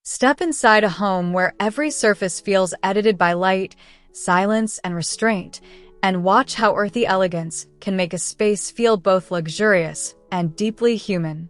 Step inside a home where every surface feels edited by light, silence, and restraint, and watch how earthy elegance can make a space feel both luxurious and deeply human.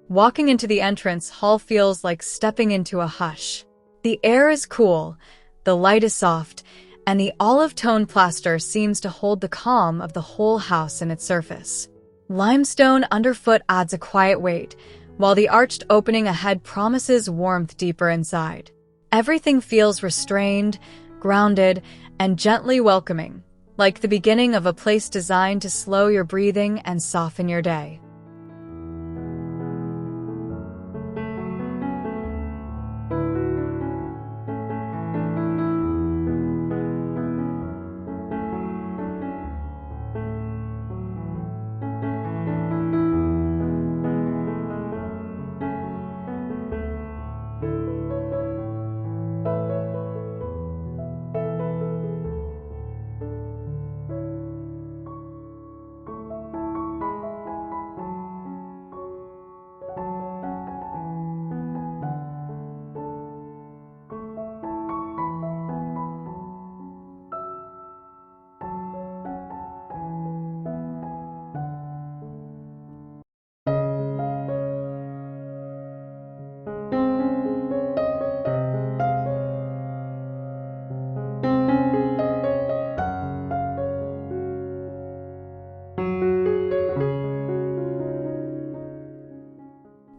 Walking into the entrance hall feels like stepping into a hush. The air is cool, the light is soft, and the olive-tone plaster seems to hold the calm of the whole house in its surface. Limestone underfoot adds a quiet weight, while the arched opening ahead promises warmth deeper inside. Everything feels restrained, grounded, and gently welcoming, like the beginning of a place designed to slow your breathing and soften your day.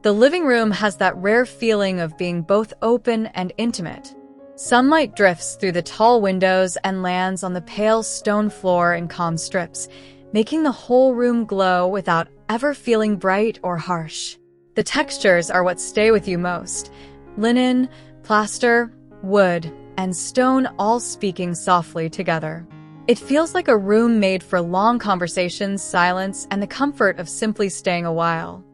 The living room has that rare feeling of being both open and intimate. Sunlight drifts through the tall windows and lands on the pale stone floor in calm strips, making the whole room glow without ever feeling bright or harsh. The textures are what stay with you most: linen, plaster, wood, and stone all speaking softly together. It feels like a room made for long conversations, silence, and the comfort of simply staying a while.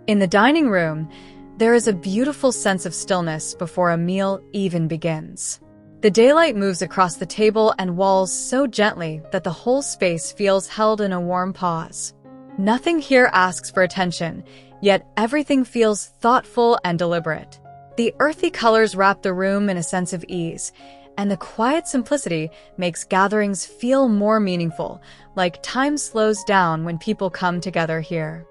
In the dining room, there is a beautiful sense of stillness before a meal even begins. The daylight moves across the table and walls so gently that the whole space feels held in a warm pause. Nothing here asks for attention, yet everything feels thoughtful and deliberate. The earthy colors wrap the room in a sense of ease, and the quiet simplicity makes gatherings feel more meaningful, like time slows down when people come together here.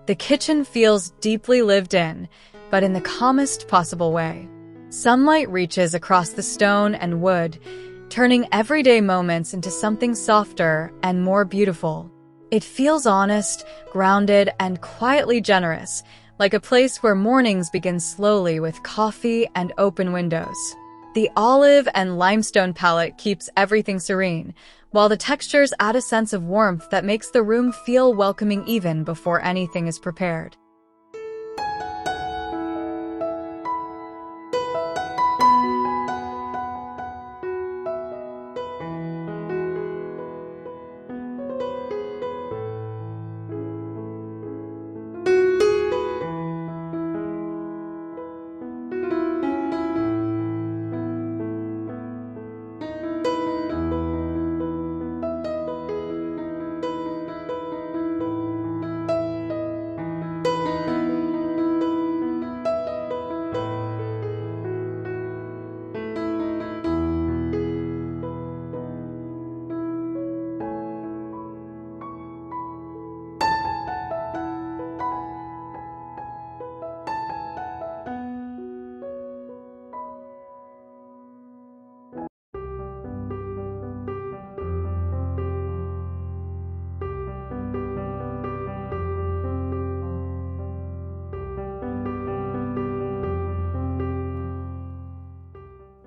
The kitchen feels deeply lived in, but in the calmest possible way. Sunlight reaches across the stone and wood, turning everyday moments into something softer and more beautiful. It feels honest, grounded, and quietly generous, like a place where mornings begin slowly with coffee and open windows. The olive and limestone palette keeps everything serene, while the textures add a sense of warmth that makes the room feel welcoming even before anything is prepared.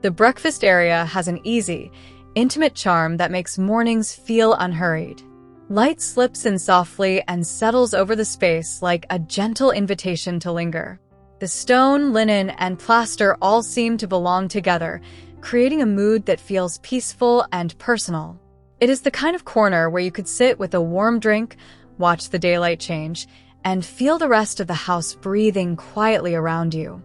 The breakfast area has an easy, intimate charm that makes mornings feel unhurried. Light slips in softly and settles over the space like a gentle invitation to linger. The stone, linen, and plaster all seem to belong together, creating a mood that feels peaceful and personal. It is the kind of corner where you could sit with a warm drink, watch the daylight change, and feel the rest of the house breathing quietly around you.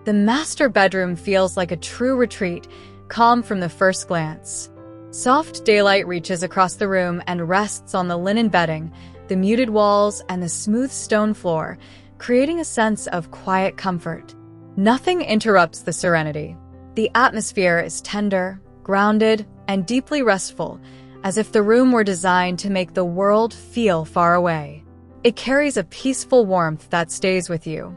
The master bedroom feels like a true retreat, calm from the first glance. Soft daylight reaches across the room and rests on the linen bedding, the muted walls, and the smooth stone floor, creating a sense of quiet comfort. Nothing interrupts the serenity. The atmosphere is tender, grounded, and deeply restful, as if the room were designed to make the world feel far away. It carries a peaceful warmth that stays with you.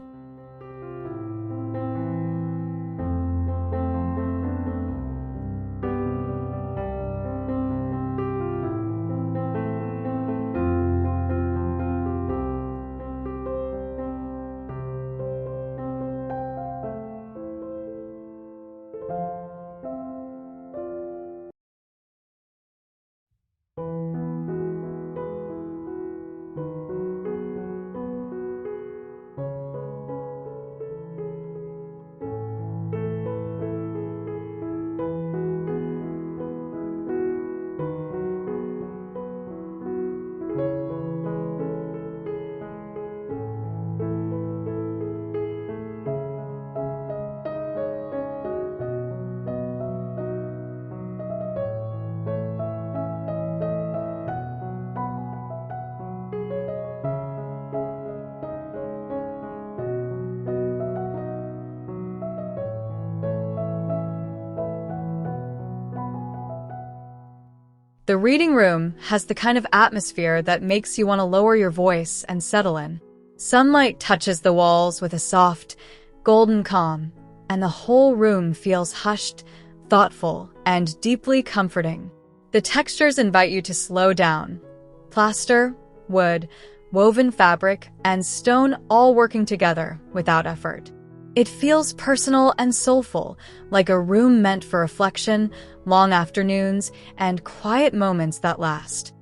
The reading room has the kind of atmosphere that makes you want to lower your voice and settle in. Sunlight touches the walls with a soft, golden calm, and the whole room feels hushed, thoughtful, and deeply comforting. The textures invite you to slow down. Plaster, wood, woven fabric, and stone all working together without effort. It feels personal and soulful, like a room meant for reflection, long afternoons, and quiet moments that last.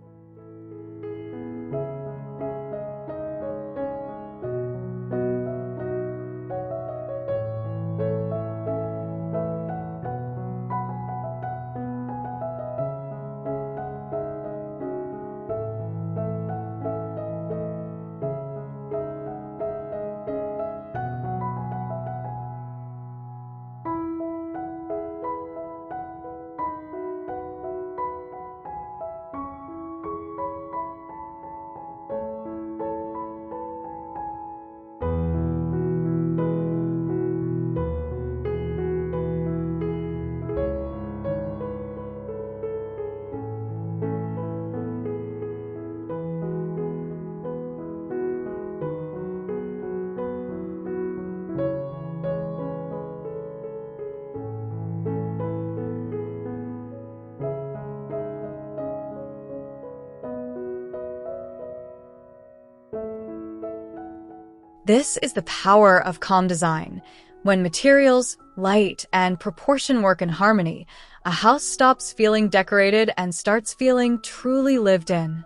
This is the power of calm design. When materials, light, and proportion work in harmony, a house stops feeling decorated and starts feeling truly lived in.